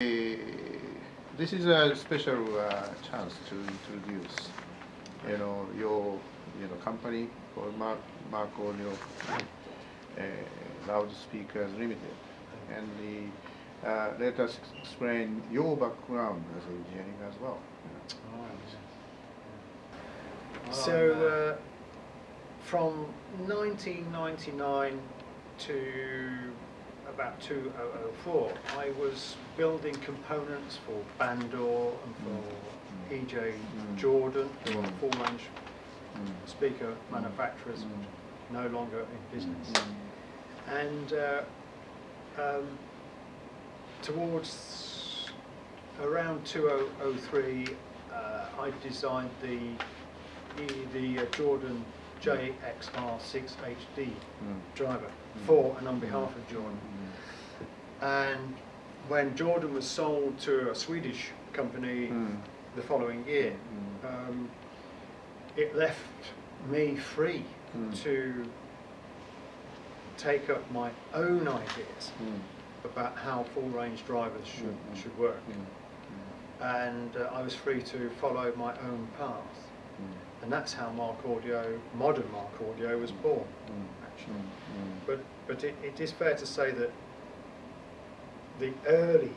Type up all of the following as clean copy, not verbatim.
This is a special chance to introduce, your, company called Mark Audio Loudspeakers Limited, and let us explain your background as engineering as well. So, from 1999 to about 2004, I was building components for Bandor and for E.J. Jordan, who are full-range speaker manufacturers, no longer in business. And towards around 2003, I designed the Jordan JXR6HD driver for and on behalf of Jordan. And when Jordan was sold to a Swedish company the following year, it left me free to take up my own ideas about how full-range drivers should work. And I was free to follow my own path. And that's how modern Mark Audio was born, actually. But it is fair to say that the early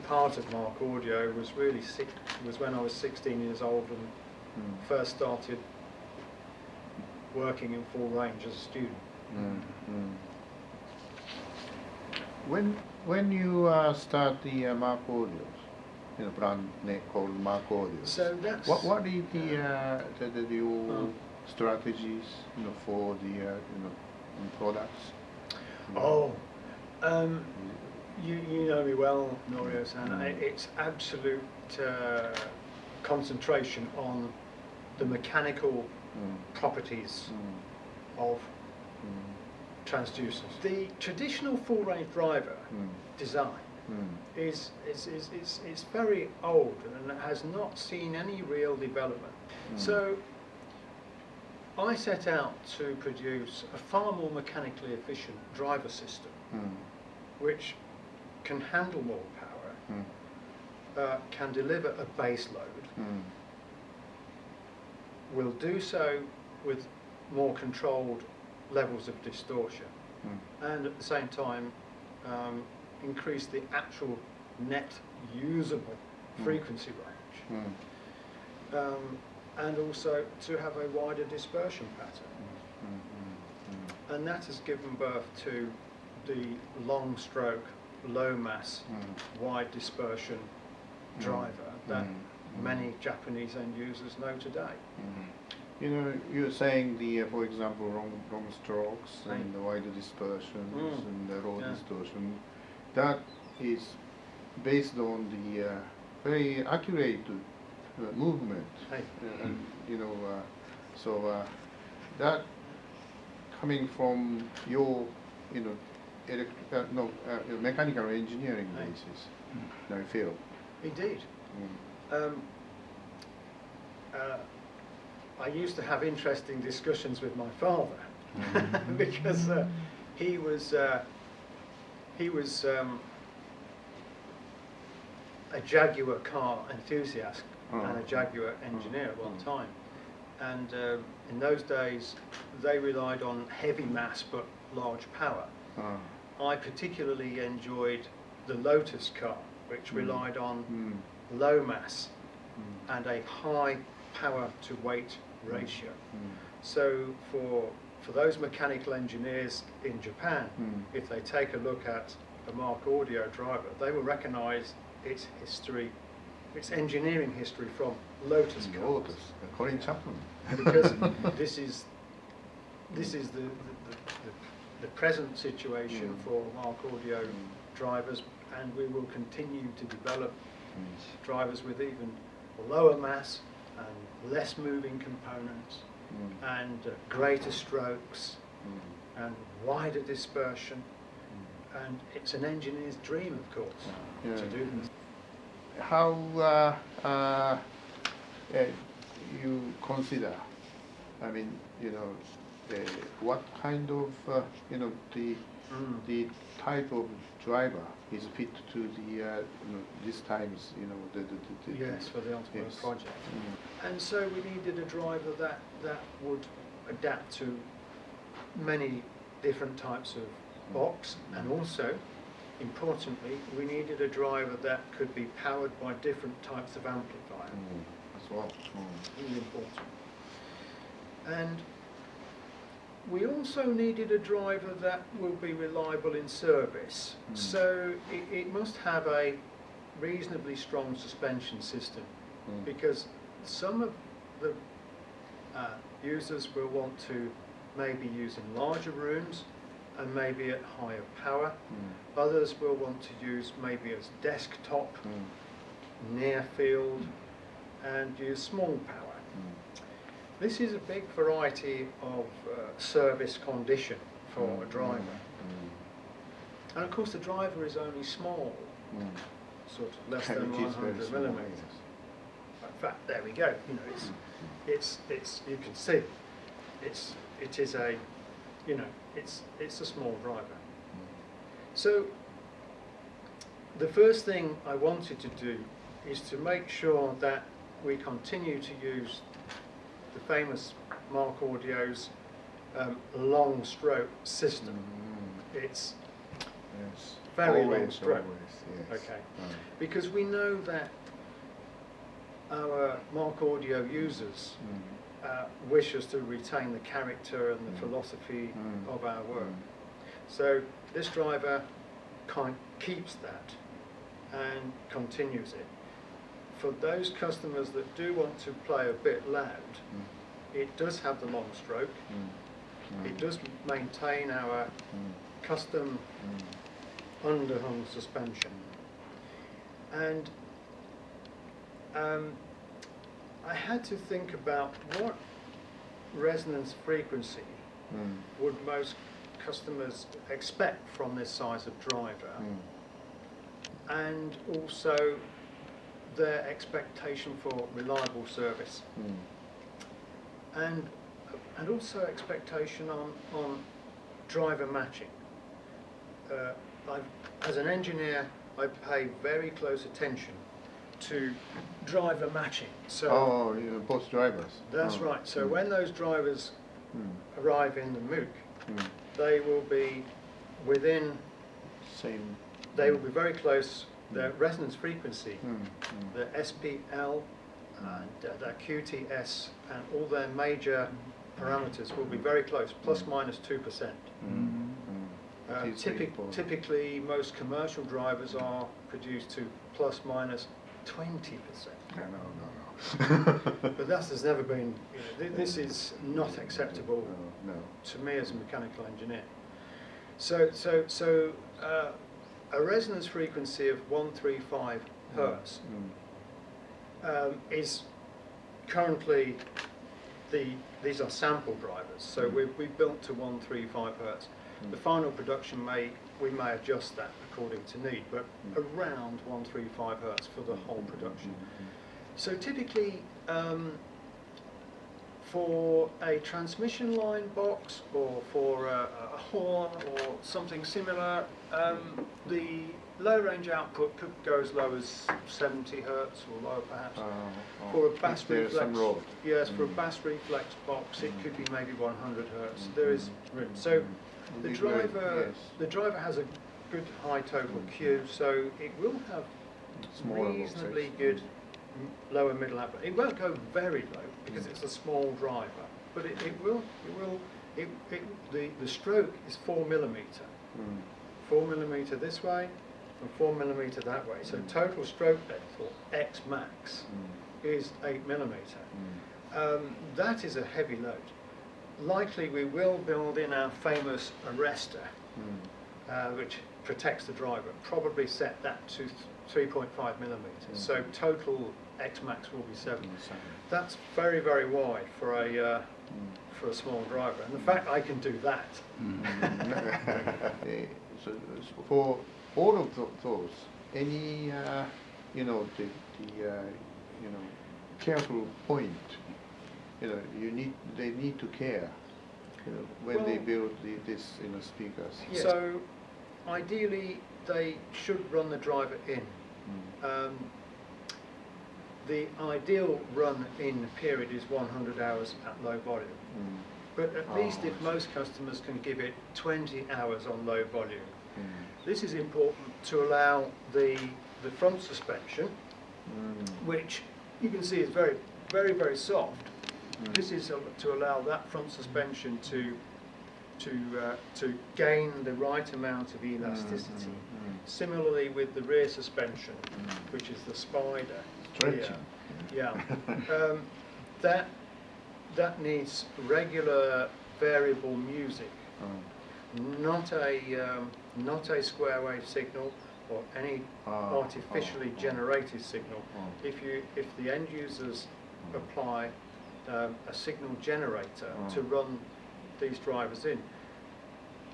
part of Mark Audio was really was when I was 16 years old and first started working in full range as a student. When you start the Mark Audios, brand name called Mark Audios. So that's what is the your strategies, for the products? You know me well, Norio-san. It's absolute concentration on the mechanical properties of transducers. The traditional full-range driver design is very old and has not seen any real development. So I set out to produce a far more mechanically efficient driver system which can handle more power, can deliver a base load, will do so with more controlled levels of distortion, and at the same time increase the actual net usable frequency range, and also to have a wider dispersion pattern. And that has given birth to the long stroke, low mass, wide dispersion driver that many Japanese end users know today. You're saying for example, long strokes and the wider dispersions and the low distortion. That is based on the very accurate movement, and so that coming from your mechanical engineering basis, I feel. Indeed. I used to have interesting discussions with my father because he was a Jaguar car enthusiast and a Jaguar engineer at one time. And in those days, they relied on heavy mass but large power. I particularly enjoyed the Lotus car, which relied on low mass and a high power to weight ratio. So for those mechanical engineers in Japan, if they take a look at a Mark Audio driver, they will recognize its history, its engineering history from Lotus cars. Colin Chapman. Because this is the present situation for Mark Audio drivers, and we will continue to develop drivers with even lower mass and less moving components and greater strokes and wider dispersion, and it's an engineer's dream, of course, to do this. How you consider, what kind of the the type of driver is fit to the this times, yes, for the ultimate yes. project. And so we needed a driver that would adapt to many different types of box, and also, importantly, we needed a driver that could be powered by different types of amplifier. As well. Really important. And we also needed a driver that will be reliable in service. So it must have a reasonably strong suspension system, because some of the users will want to maybe use in larger rooms and maybe at higher power. Others will want to use maybe as desktop, near field, and use small power. This is a big variety of service condition for a driver. And of course the driver is only small, sort of less than 100 millimeters. In fact, there we go. It's you can see, it is a, it's a small driver. So the first thing I wanted to do is to make sure that we continue to use the famous Mark Audio's long stroke system. It's very long stroke. Yes. Okay, because we know that our Mark Audio users wish us to retain the character and the philosophy of our work. So this driver keeps that and continues it. For those customers that do want to play a bit loud, it does have the long stroke. It does maintain our custom underhung suspension. And I had to think about what resonance frequency would most customers expect from this size of driver, and also their expectation for reliable service, and also expectation on driver matching. As an engineer, I pay very close attention to driver matching. So both drivers. That's right. So when those drivers arrive in the MOOC, they will be within same. They will be very close. The resonance frequency, the SPL, and the QTS, and all their major parameters will be very close, plus minus 2%. Typically, most commercial drivers are produced to plus minus 20%. No. But there's never been. This is not acceptable to me as a mechanical engineer. So a resonance frequency of 135 hertz is currently these are sample drivers. So we've built to 135 hertz. The final production we may adjust that according to need, but around 135 hertz for the whole production. So typically, for a transmission line box or for a horn or something similar, the low range output could go as low as 70 hertz or lower perhaps. For a bass reflex, yes, for a bass reflex box, it could be maybe 100 hertz. There is room. So the driver has a good high total Q, so it will have reasonably good lower middle output. It won't go very low because it's a small driver, but the stroke is 4 millimeter. 4 millimeter this way and 4 millimeter that way. So total stroke depth, or X max, is 8 millimeter. That is a heavy load. Likely we will build in our famous arrestor, which protects the driver, probably set that to 3.5 millimeters. So total X max will be 7. That's very, very wide for a small driver, and the fact I can do that. So for all of those, any careful point, they need to care when they Well, build this speakers? Yes. So ideally they should run the driver in. The ideal run-in period is 100 hours at low volume. But at least if most customers can give it 20 hours on low volume. This is important to allow the front suspension, which you can see is very, very, very soft. This is to allow that front suspension to gain the right amount of elasticity. Similarly with the rear suspension, which is the spider. Stretching. Yeah. That needs regular variable music, not a square wave signal or any artificially generated signal. If the end users apply a signal generator to run these drivers in,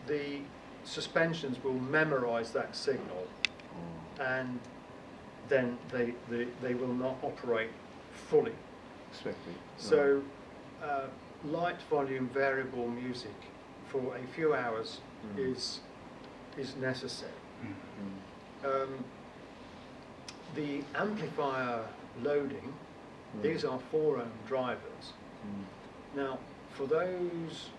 the suspensions will memorize that signal, and then they will not operate fully. So light volume variable music for a few hours is necessary. The amplifier loading, these are 4 ohm drivers. Now for those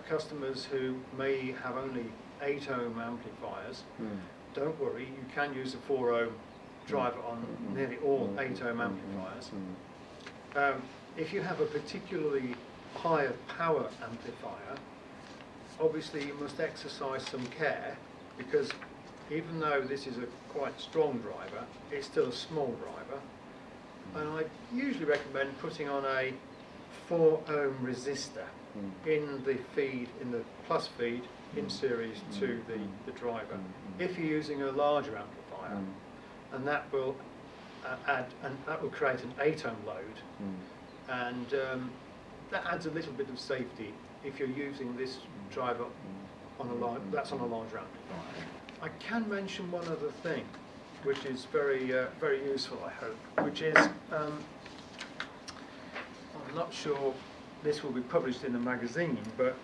customers who may have only 8 ohm amplifiers, don't worry, you can use a 4 ohm driver on nearly all 8 ohm amplifiers. If you have a particularly higher power amplifier, obviously you must exercise some care, because even though this is a quite strong driver, it's still a small driver, and I usually recommend putting on a 4 ohm resistor in the feed, in the plus feed in series to the driver, if you're using a larger amplifier, and that will that will create an 8 ohm load, and that adds a little bit of safety if you're using this driver on a larger amplifier. I can mention one other thing, which is very very useful, I hope, which is I'm not sure this will be published in the magazine, but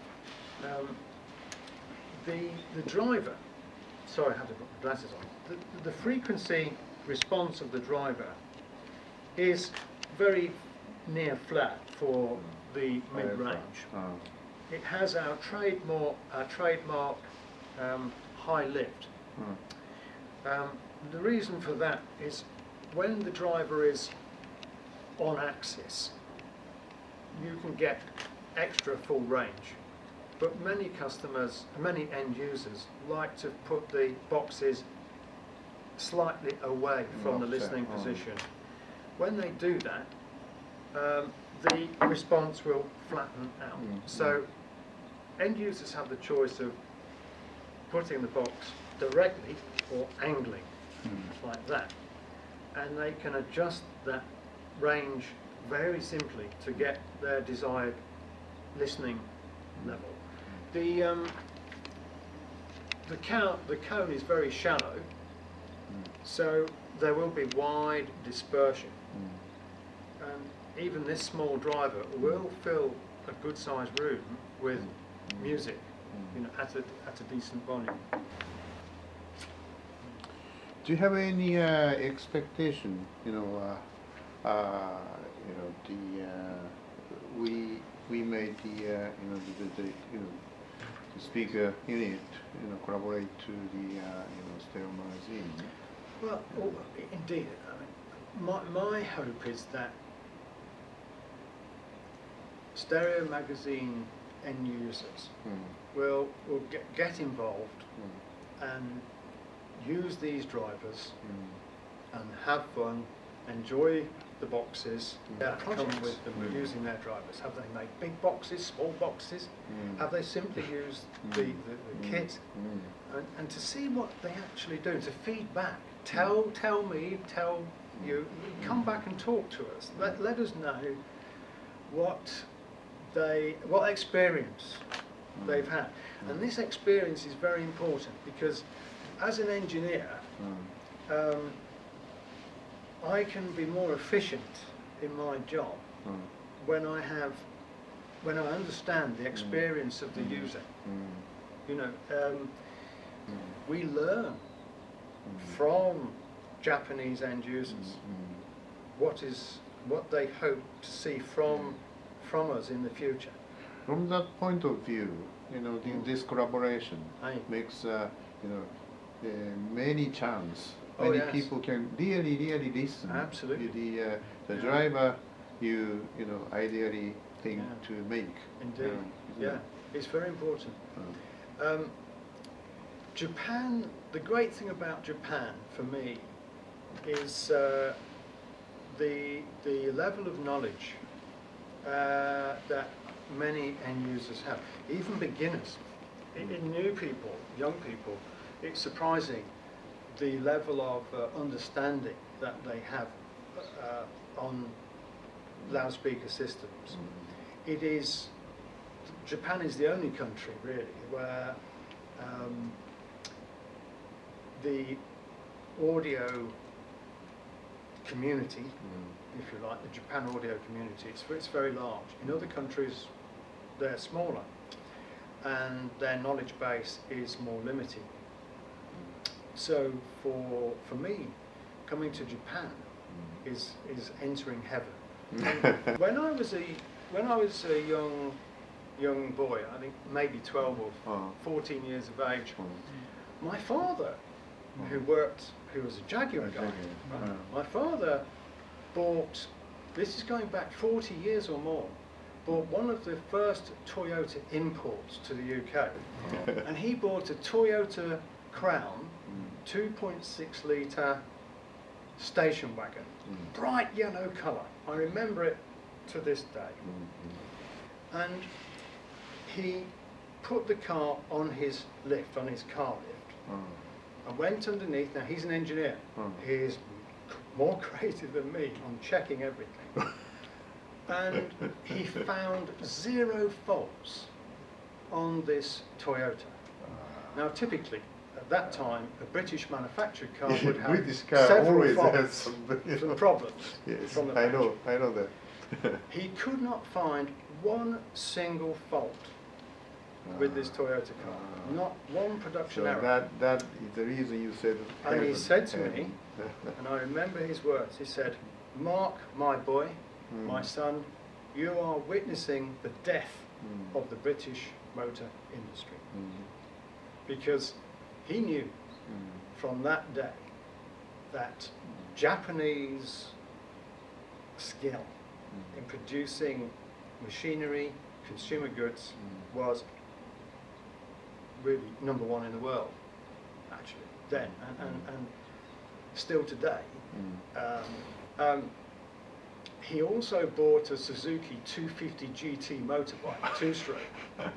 the driver, sorry, I have to put my glasses on. The frequency response of the driver is very near flat for the mid-range. It has our trademark high lift. The reason for that is when the driver is on axis, you can get extra full range, but many customers, many end users like to put the boxes slightly away from the listening position. When they do that, the response will flatten out. So end users have the choice of putting the box directly or angling like that, and they can adjust that range very simply to get their desired listening level. The cone is very shallow, so there will be wide dispersion, and even this small driver will fill a good sized room with music, at a decent volume. Do you have any expectation? We made the speaker unit collaborate to the stereo magazine. Well, indeed. I mean, my hope is that stereo magazine end users will get involved and use these drivers and have fun, enjoy the boxes that come with them using their drivers. Have they made big boxes, small boxes? Have they simply used the kit? And to see what they actually do, to feedback. Tell me, tell you, come back and talk to us. Let us know what experience they've had. And this experience is very important, because as an engineer, I can be more efficient in my job when I have when I understand the experience of the user, you know, we learn from Japanese end users what they hope to see from us in the future. From that point of view, you know, this collaboration Aye. makes you know, many chance. Oh, Many yes. people can really listen. Absolutely. The Yeah. driver, you know, ideally think to make. Indeed. isn't Yeah, it? it's very important. Japan, the great thing about Japan for me is the level of knowledge that many end users have, even beginners, in new people, young people. It's surprising the level of understanding that they have on loudspeaker systems. It is, Japan is the only country really where the audio community, if you like, the Japan audio community, it's very large. In other countries they're smaller and their knowledge base is more limited. So for me, coming to Japan is entering heaven. And when I was a young boy, I think maybe 12 or 14 years of age, my father, who was a Jaguar guy, right? My father bought, this is going back 40 years or more, bought one of the first Toyota imports to the UK. And he bought a Toyota Crown 2.6 litre station wagon, bright yellow colour. I remember it to this day. And he put the car on his lift, on his car lift. I went underneath. Now he's an engineer. He's more creative than me on checking everything. And he found 0 faults on this Toyota. Now typically, at that time, a British manufactured car would have British car several always faults, has some problems. Yes, from the I know factory. that. He could not find one single fault with this Toyota car. Not one production So error. that is the reason you said. And he heaven, said to heaven. me, and I remember his words, he said, "Mark, my boy, my son, you are witnessing the death of the British motor industry." Because he knew from that day that Japanese skill in producing machinery, consumer goods, was really #1 in the world, actually, then, and still today. He also bought a Suzuki 250 GT motorbike, two-stroke,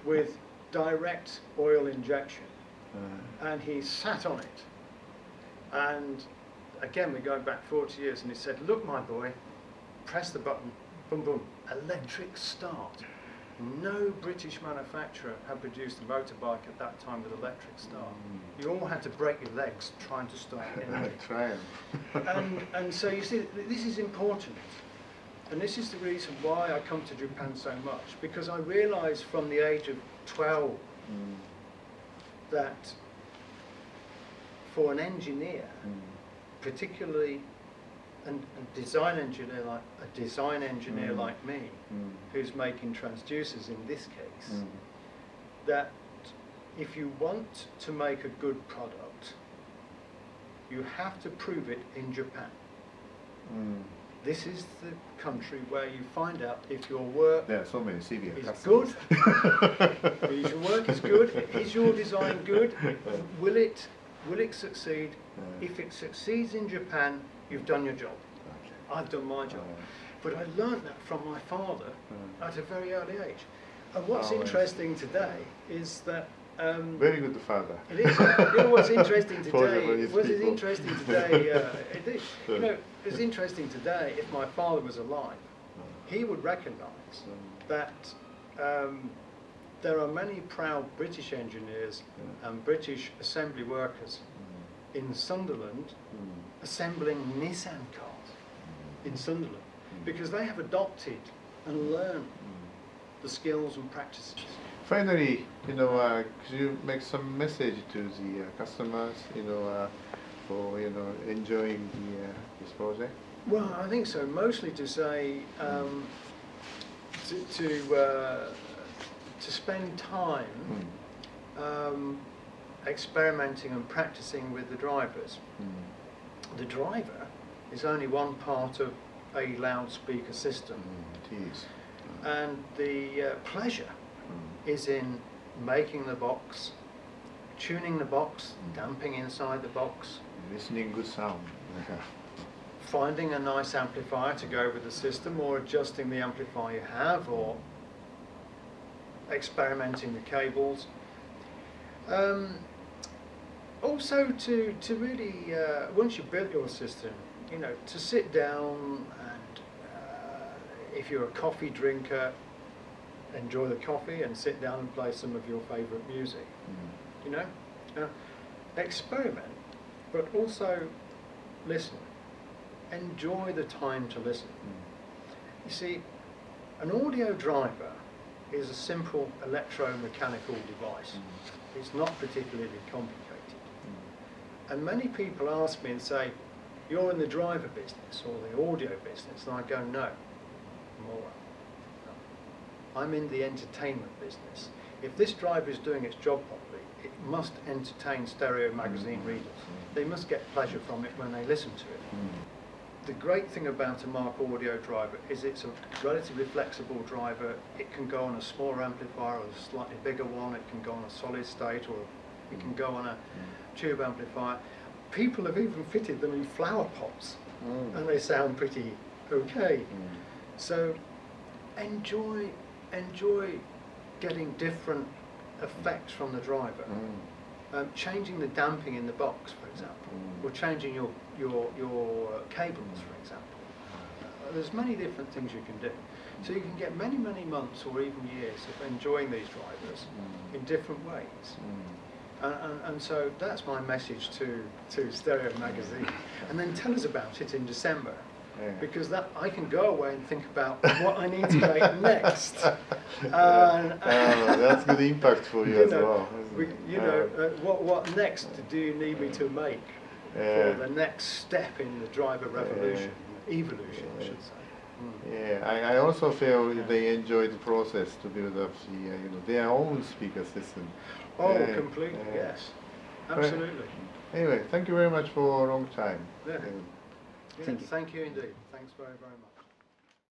with direct oil injection, and he sat on it. And again, we're going back 40 years, and he said, "Look, my boy, press the button, boom, boom, electric start." No British manufacturer had produced a motorbike at that time with electric start. You all had to break your legs trying to start it. Trying. And so you see, this is important. And this is the reason why I come to Japan so much, because I realised from the age of 12 that for an engineer, particularly a design engineer like me, who's making transducers in this case, that if you want to make a good product, you have to prove it in Japan. This is the country where you find out if your work There are so many severe is customers. good, if your work is good, is your design good, will it succeed? If it succeeds in Japan, you've done your job. I've done my job. But I learned that from my father at a very early age. And what's interesting today is that very good father. it is. You know what's interesting today? Japanese What is people. interesting today? It is. You know, it's interesting today. If my father was alive, he would recognise that there are many proud British engineers and British assembly workers in Sunderland assembling Nissan cars in Sunderland, because they have adopted and learned the skills and practices. Finally, could you make some message to the customers, for enjoying this project? Well, I think so. Mostly to say to spend time experimenting and practicing with the drivers. The driver is only one part of a loudspeaker system, It is. and the pleasure is in making the box, tuning the box, damping inside the box, Listening good sound. finding a nice amplifier to go with the system, or adjusting the amplifier you have, or experimenting with cables. Also to really, once you've built your system, to sit down and, if you're a coffee drinker, enjoy the coffee and sit down and play some of your favourite music. Experiment, but also listen. Enjoy the time to listen. You see, an audio driver is a simple electromechanical device. It's not particularly complicated. And many people ask me and say, you're in the driver business or the audio business, and I go, no, more. I'm in the entertainment business. If this driver is doing its job properly, it must entertain stereo magazine readers. They must get pleasure from it when they listen to it. The great thing about a Mark audio driver is it's a relatively flexible driver. It can go on a smaller amplifier or a slightly bigger one. It can go on a solid state, or it can go on a tube amplifier. People have even fitted them in flower pots, and they sound pretty okay. So enjoy getting different effects from the driver. Changing the damping in the box, for example, or changing your cables, for example. There's many different things you can do. So you can get many months or even years of enjoying these drivers in different ways. And so that's my message to Stereo Magazine. And then tell us about it in December. Because I can go away and think about what I need to make next. That's good impact for you as well. What next do you need me to make for the next step in the driver revolution, evolution, I should say. Yeah, I also feel they enjoy the process to build up their own speaker system. Oh, completely, yes, absolutely. Anyway, thank you very much for a long time. Thank you indeed. Thanks very much.